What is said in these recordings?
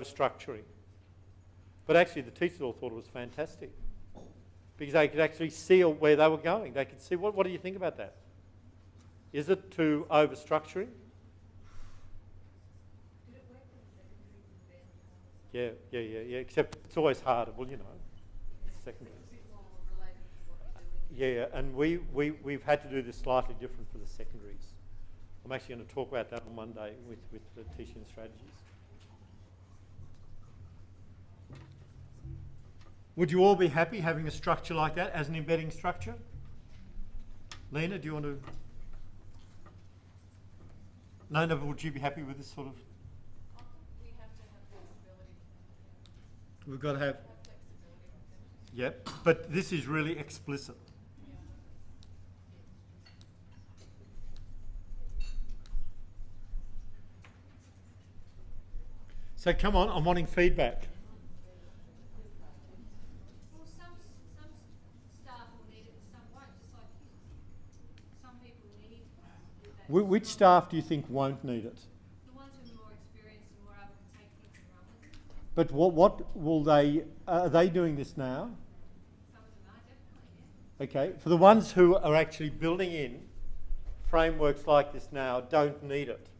over-structuring. But actually the teachers all thought it was fantastic because they could actually see where they were going. They could see, what do you think about that? Is it too over-structuring? Did it work for the secondaries and then? Yeah, except it's always harder, well, you know, secondary. It's more related to what you're doing. Yeah, and we've had to do this slightly different for the secondaries. I'm actually going to talk about that on Monday with the teaching strategies. Would you all be happy having a structure like that as an embedding structure? Lena, do you want to? No, but would you be happy with this sort of? We have to have flexibility. We've got to have. Flexibility. Yep, but this is really explicit. So come on, I'm wanting feedback. Well, some staff will need it and some won't, just like some people need that. Which staff do you think won't need it? The ones who are more experienced and more able to take things and run with it. But what will they, are they doing this now? Some of them are definitely, yeah. Okay, for the ones who are actually building in frameworks like this now don't need it.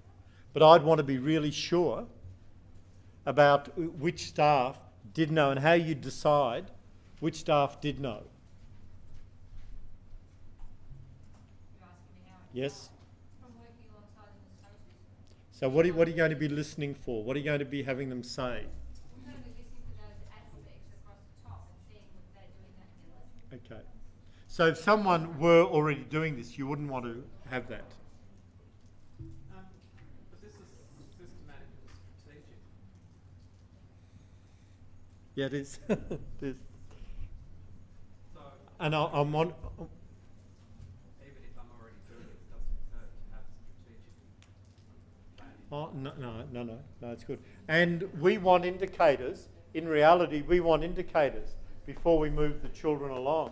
But I'd want to be really sure about which staff did know and how you decide which staff did know. You're asking me how I Yes? from working alongside them as coaches. So what are you going to be listening for? What are you going to be having them say? We're going to be listening to those aspects across the top and seeing if they're doing that in their lesson. Okay. So if someone were already doing this, you wouldn't want to have that. But this is systematic and strategic. Yeah, it is. It is. So And I'm on. even if I'm already doing it, it doesn't hurt to have strategic planning. Oh, no, it's good. And we want indicators. In reality, we want indicators before we move the children along.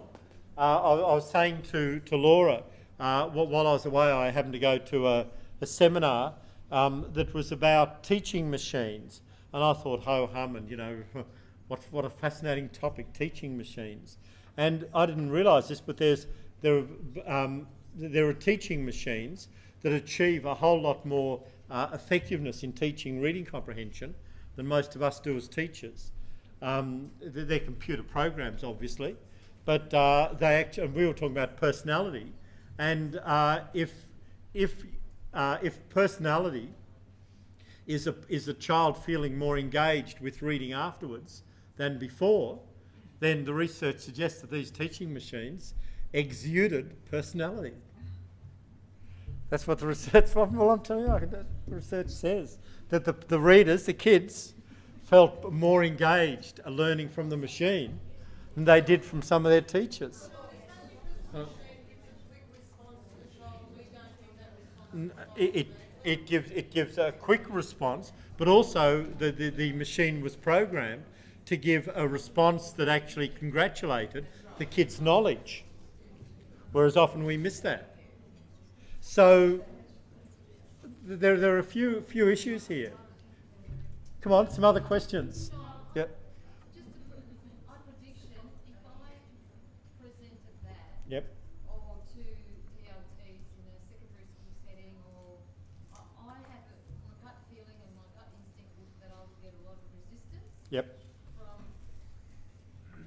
I was saying to Laura, while I was away, I happened to go to a seminar that was about teaching machines. And I thought, ho hum, and you know, what a fascinating topic, teaching machines. And I didn't realise this, but there are teaching machines that achieve a whole lot more effectiveness in teaching reading comprehension than most of us do as teachers. They're computer programs, obviously, but they actually, and we were talking about personality, and if personality is a child feeling more engaged with reading afterwards than before, then the research suggests that these teaching machines exuded personality. That's what the research, well, I'm telling you, the research says that the readers, the kids, felt more engaged learning from the machine than they did from some of their teachers. It gives a quick response, but also the machine was programmed to give a response that actually congratulated the kid's knowledge, whereas often we miss that. So there are a few issues here. Come on, some other questions. Yep. Just a prediction, if I presented that, Yep. or to PLTs in a secondary school setting, or I have my gut feeling and my gut instinct is that I would get a lot of resistance Yep. from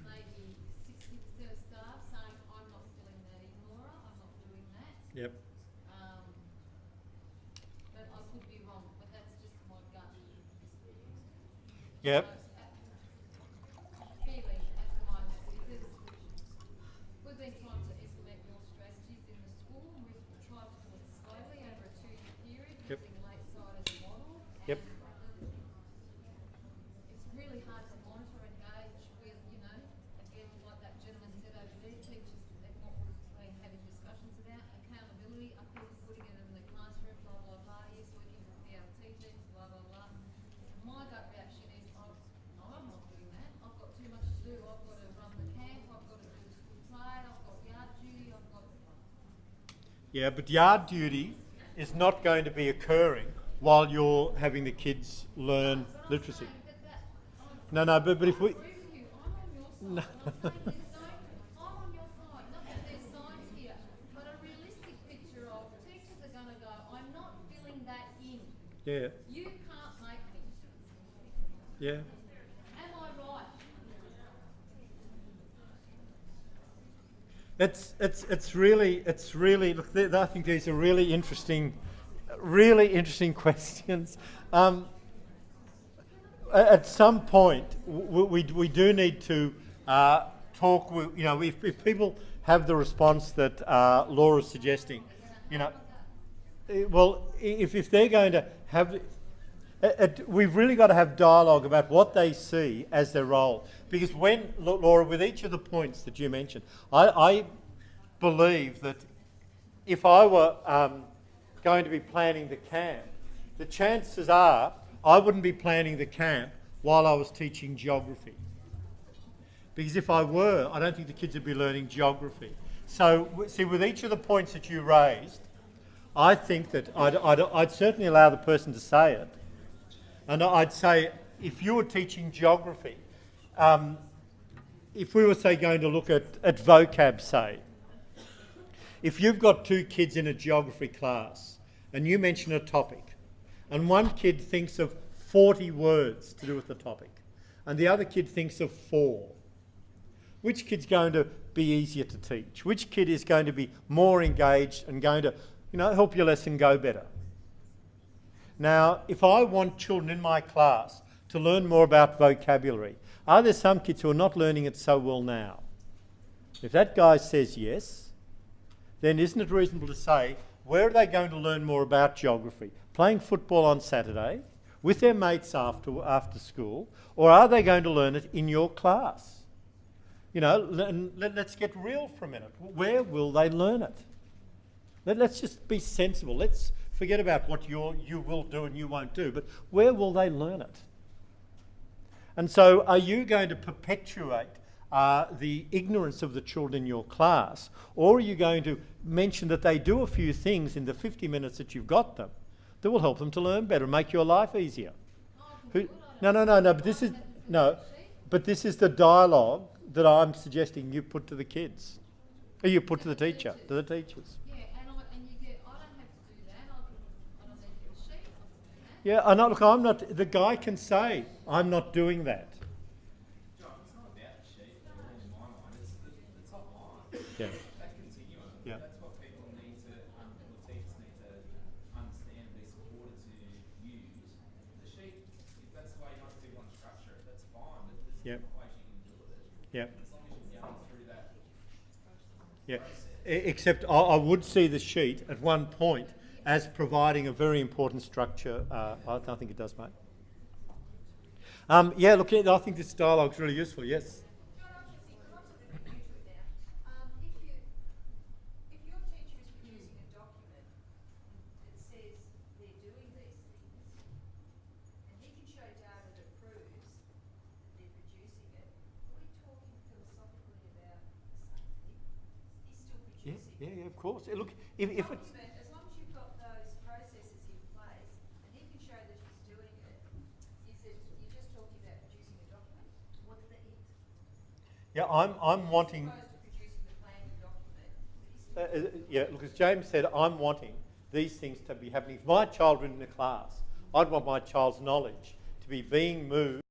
maybe 60% of staff saying, I'm not filling that in, Laura, I'm not doing that. Yep. But I could be wrong, but that's just my gut. Yep. Feeling at the moment, because we've been trying to implement more strategies in the school, and we've tried to do it slowly over a 2-year period, Yep. using late side as a model. Yep. And it's really hard to monitor and gauge with, you know, again, like that gentleman said over there, teachers, they've not been having discussions about accountability, I think putting it in the classroom, blah, blah, blah, yes, working with PLT teams, blah, blah, blah. My gut reaction is, I'm not doing that. I've got too much to do. I've got to run the camp. I've got to do the school play. I've got yard duty. I've got. Yeah, but yard duty is not going to be occurring while you're having the kids learn literacy. But that No, but if we... agree with you. I'm on your side. I'm saying there's I'm on your side. Not that there's signs here, but a realistic picture of teachers are going to go, I'm not filling that in. Yeah, You can't make me. yeah. Am I right? It's really look. I think these are really interesting questions. At some point, we do need to talk with, if people have the response that Laura's suggesting, well, if they're going to have, we've really got to have dialogue about what they see as their role. Because when, Laura, with each of the points that you mentioned, I believe that if I were going to be planning the camp, the chances are I wouldn't be planning the camp while I was teaching geography. Because if I were, I don't think the kids would be learning geography. So, see, with each of the points that you raised, I think that I'd certainly allow the person to say it. And I'd say, if you were teaching geography, if we were, say, going to look at vocab, say, if you've got two kids in a geography class and you mention a topic, and one kid thinks of 40 words to do with the topic, and the other kid thinks of 4, which kid's going to be easier to teach? Which kid is going to be more engaged and going to, help your lesson go better? Now, if I want children in my class to learn more about vocabulary, are there some kids who are not learning it so well now? If that guy says yes, then isn't it reasonable to say, where are they going to learn more about geography? Playing football on Saturday with their mates after school, or are they going to learn it in your class? Let's get real for a minute. Where will they learn it? Let's just be sensible. Let's forget about what you will do and you won't do, but where will they learn it? And so are you going to perpetuate the ignorance of the children in your class, or are you going to mention that they do a few things in the 50 minutes that you've got them that will help them to learn better, make your life easier? But this is the dialogue that I'm suggesting you put to the kids, or you put to the teacher, to the teachers. Yeah, and you get, I don't have to do that. I don't need to get a sheet. Yeah, I know. Look, I'm not. The guy can say, "I'm not doing that." John, it's not about the sheet at all in my mind. It's the top line. Yeah. That continuum. Yeah. That's what people need to, or teachers need to understand, be supported to use. The sheet, if that's the way most people want to structure it, that's fine. But there's Yep. different ways you can do it. Yep. As long as you're going through that Yeah. process. Except I would see the sheet at one point as providing a very important structure. I think it does, mate. Look, I think this dialogue is really useful. Yes. If your teacher is producing a document that says they're doing these things, and he can show data that proves that they're producing it, are we talking philosophically about the same thing? He's still producing. Yeah, of course. Look, if it's... Document, as long as you've got those processes in place, and he can show that he's doing it, you're just talking about producing a document? What's the it? Yeah, I'm wanting... As opposed to producing the planned document, but he's still look, as James said, I'm wanting these things to be happening. If my child were in the class, I'd want my child's knowledge to be being moved